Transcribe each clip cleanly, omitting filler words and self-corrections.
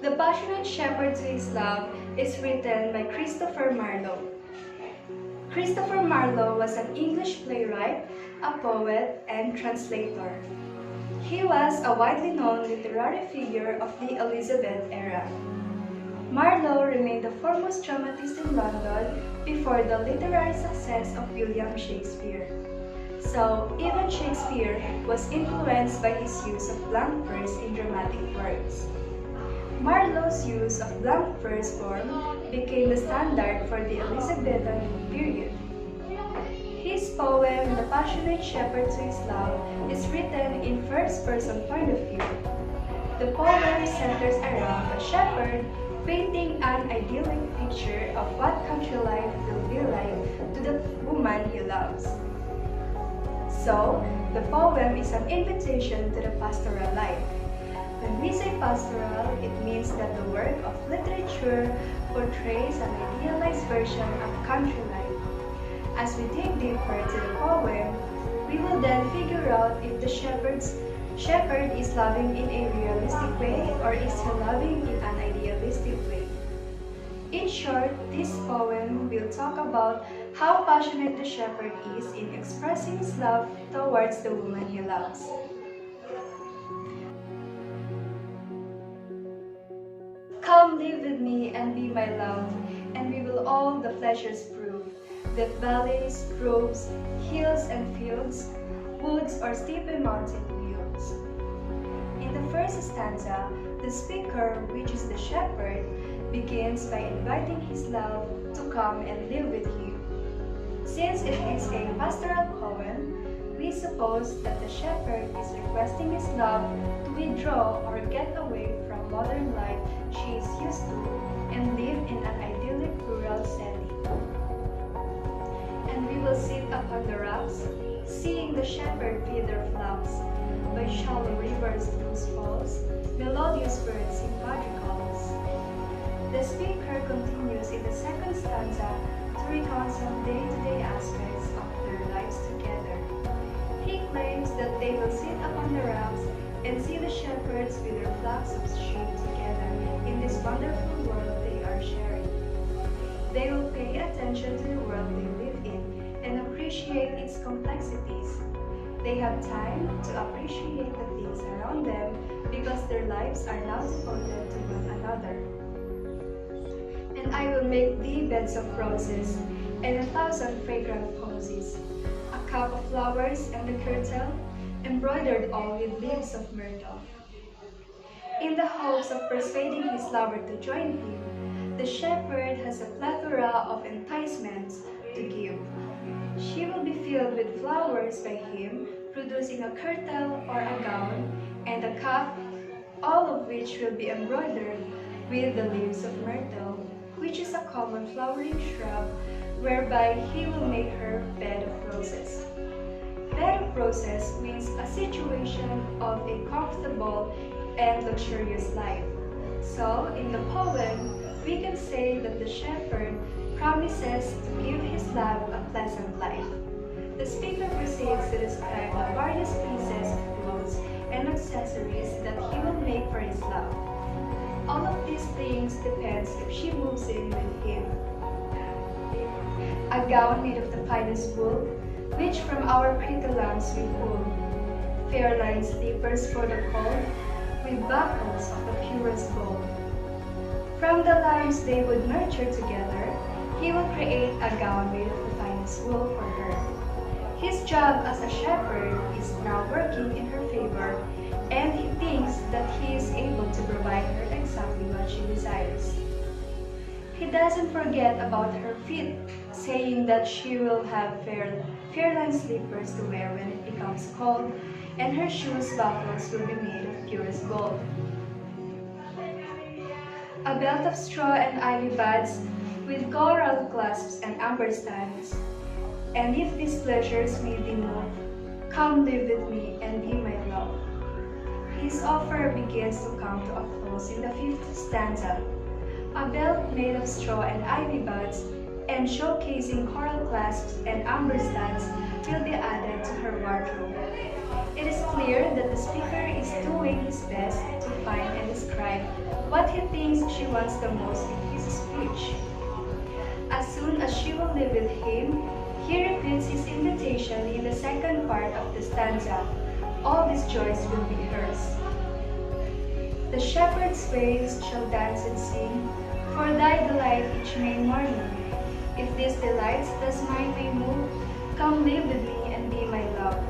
The Passionate Shepherd to His Love is written by Christopher Marlowe. Christopher Marlowe was an English playwright, a poet, and translator. He was a widely known literary figure of the Elizabeth era. Marlowe remained the foremost dramatist in London before the literary success of William Shakespeare. So, even Shakespeare was influenced by his use of blank verse in dramatic works. Marlowe's use of blank verse form became the standard for the Elizabethan period. His poem, The Passionate Shepherd to His Love, is written in first-person point of view. The poem centers around a shepherd painting an idyllic picture of what country life will be like to the woman he loves. So, the poem is an invitation to the pastoral life. When we say pastoral, it means that the work of literature portrays an idealized version of country life. As we dig deeper into the poem, we will then figure out if the shepherd is loving in a realistic way or is he loving in an idealistic way. In short, this poem will talk about how passionate the shepherd is in expressing his love towards the woman he loves. Come live with me and be my love, and we will all the pleasures prove, that valleys, groves, hills and fields, woods or steep and mountain fields. In the first stanza, the speaker, which is the shepherd, begins by inviting his love to come and live with him. Since it is a pastoral poem, we suppose that the shepherd is requesting his love to withdraw or get away from modern life she is used to and live in an idyllic rural setting. And we will sit upon the rocks, seeing the shepherd feed their flocks, by shallow rivers whose falls, melodious birds sing madrigals. The speaker continues in the second stanza to recount some day-to-day aspects of their lives together. He claims that they will sit upon the rocks and see the shepherds with their flocks of sheep together in this wonderful world they are sharing. They will pay attention to the world they live in and appreciate its complexities. They have time to appreciate the things around them because their lives are now devoted to one another. And I will make thee beds of roses and 1,000 fragrant posies, a cup of flowers and a kirtle, embroidered all with leaves of myrtle. In the hopes of persuading his lover to join him, the shepherd has a plethora of enticements to give. She will be filled with flowers by him, producing a kirtle or a gown, and a cup, all of which will be embroidered with the leaves of myrtle, which is a common flowering shrub, whereby he will make her bed of roses. Bed of roses means a situation of a comfortable and luxurious life. So, in the poem, we can say that the shepherd promises to give his love a pleasant life. The speaker proceeds to describe the various pieces of clothes and accessories that he will make for his love. All of these things depends if she moves in with him. A gown made of the finest wool, which from our pretty lambs we pull. Fair lined slippers for the cold, with buckles of the purest gold. From the lambs they would nurture together, he will create a gown made of the finest wool for her. His job as a shepherd is now working in her favor, and he thinks that he is able to provide her exactly what she desires. He doesn't forget about her feet, saying that she will have fair-lined slippers to wear when it becomes cold, and her shoes buckles will be made of purest gold. A belt of straw and ivy buds, with coral clasps and amber stands. And if these pleasures may thee move, come live with me and be my love. His offer begins to come to a close in the 5th stanza. A belt made of straw and ivy buds, and showcasing coral clasps and amber stands will be added to her wardrobe. It is clear that the speaker is doing his best to find and describe what he thinks she wants the most in his speech. As soon as she will live with him, he repeats his invitation in the second part of the stanza. All these joys will be hers. The shepherd's ways shall dance and sing, for thy delight each May morning. If these delights thus might be moved, come live with me and be my love.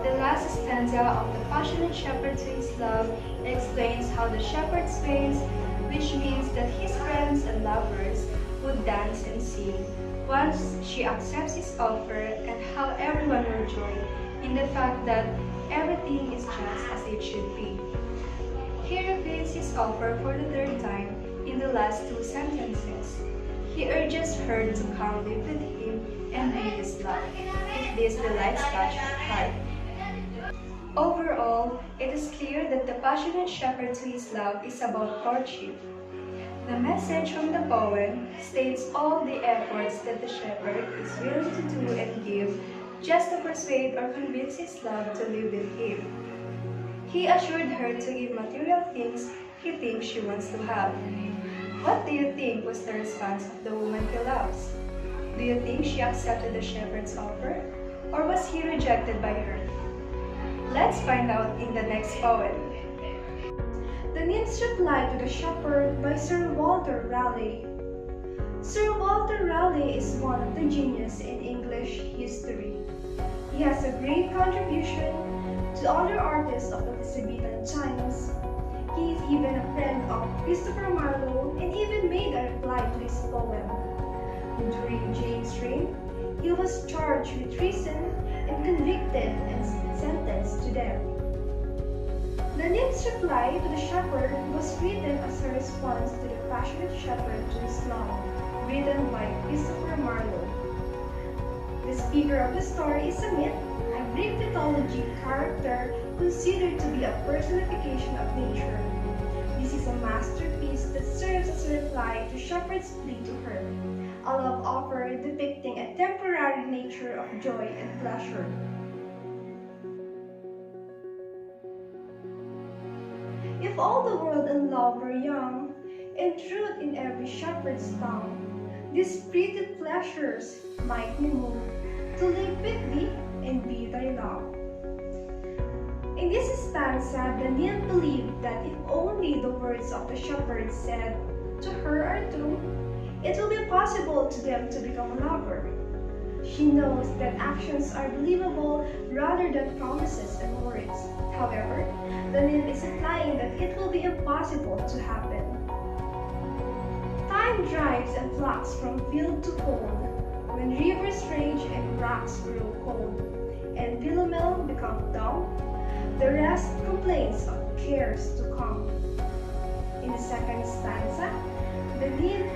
The last stanza of the passionate shepherd to his love explains how the shepherd's ways, which means that his friends and lovers would dance and sing once she accepts his offer, and how everyone will join in the fact that everything is just as it should be. He repeats his offer for the third time in the last two sentences. He urges her to come live with him and be his love, if this delights touch her heart. Overall, it is clear that the passionate shepherd to his love is about courtship. The message from the poem states all the efforts that the shepherd is willing to do and give just to persuade or convince his love to live with him. He assured her to give material things he thinks she wants to have. What do you think was the response of the woman he loves? Do you think she accepted the shepherd's offer, or was he rejected by her? Let's find out in the next poem. The Nymph's Reply to the Shepherd by Sir Walter Raleigh. Sir Walter Raleigh is one of the geniuses in English history. He has a great contribution to other artists of the Elizabethan times. He is even a friend of Christopher Marlowe and even made a reply to his poem. During James' reign, he was charged with treason and convicted and sentenced to death. The Nymph's Reply to the Shepherd was written as a response to the passionate shepherd to his love, written by Christopher Marlowe. The speaker of the story is a myth, a Greek mythology character considered to be a personification of nature. This is a masterpiece that serves as a reply to shepherd's plea to her, a love offer depicting a temporary nature of joy and pleasure. If all the world and love were young, and truth in every shepherd's tongue, these pretty pleasures might me move to live with thee and be thy love. In this stanza, the nymph believed that if only the words of the shepherd said to her are true, it will be possible to them to become a lover. She knows that actions are believable rather than promises and words. However, the nymph is implying that it will be impossible to happen. Time drives and flocks from field to fold, when rivers rage and rocks grow cold, and Philomel becomes dumb, the rest complains of cares to come. In the second stanza, the nymph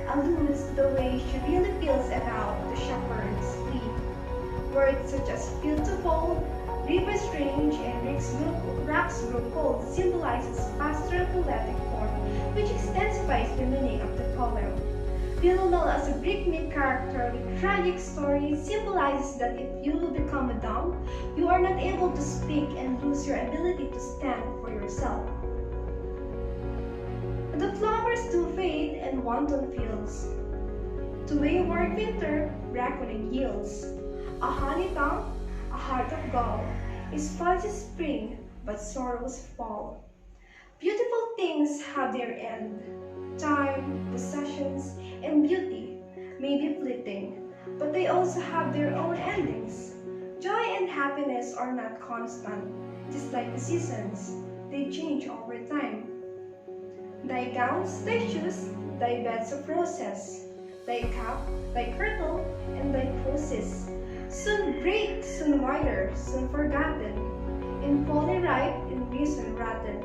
alludes to the way she really feels about the shepherd's plea. Words such as field to fold, rivers range, and rocks grow cold symbolizes pastoral poetic form, which extensifies the meaning of the poem. Philomel, as a Greek myth character with tragic story, symbolizes that if you will become a dumb, you are not able to speak and lose your ability to stand for yourself. The flowers do fade and wanton fields. To wayward winter, reckoning yields. A honey tongue, a heart of gall, is fuzzy spring, but sorrows fall. Beautiful things have their end. Time, possessions, and beauty may be fleeting, but they also have their own endings. Joy and happiness are not constant, just like the seasons, they change over time. Thy gowns, thy shoes, thy beds of roses, thy cap, thy kirtle, and thy crosses, soon break, soon wire, soon forgotten, in folly ripe, in reason rotten.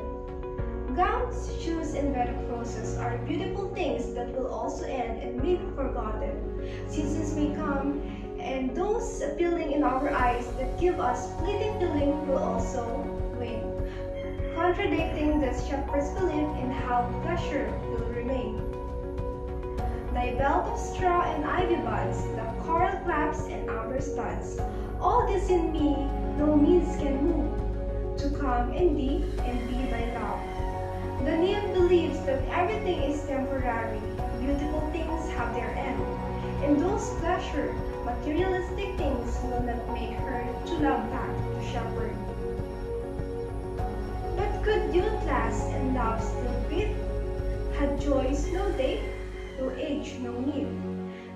Gowns, shoes, and bed of roses are beautiful things that will also end and may be forgotten. Seasons may come, and those appealing in our eyes that give us fleeting feeling will also wane, contradicting the shepherd's belief in how pleasure will remain. Thy belt of straw and ivy buds, the coral claps and outer studs, all this in me no means can move, to come in thee and be thy love. The nymph believes that everything is temporary, beautiful things have their end, and those pleasure, materialistic things will not make her to love back the shepherd. But could youth last and love still beat? Had joys no day, no age, no need,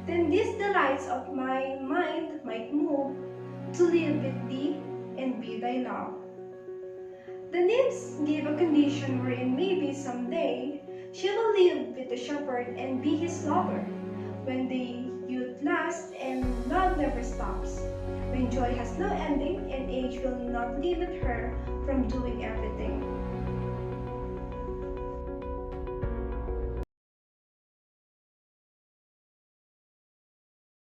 then these delights of my mind might move to live with thee and be thy love. The nymphs gave a condition wherein maybe someday she will live with the shepherd and be his lover. When the youth lasts and love never stops. When joy has no ending and age will not limit her from doing everything.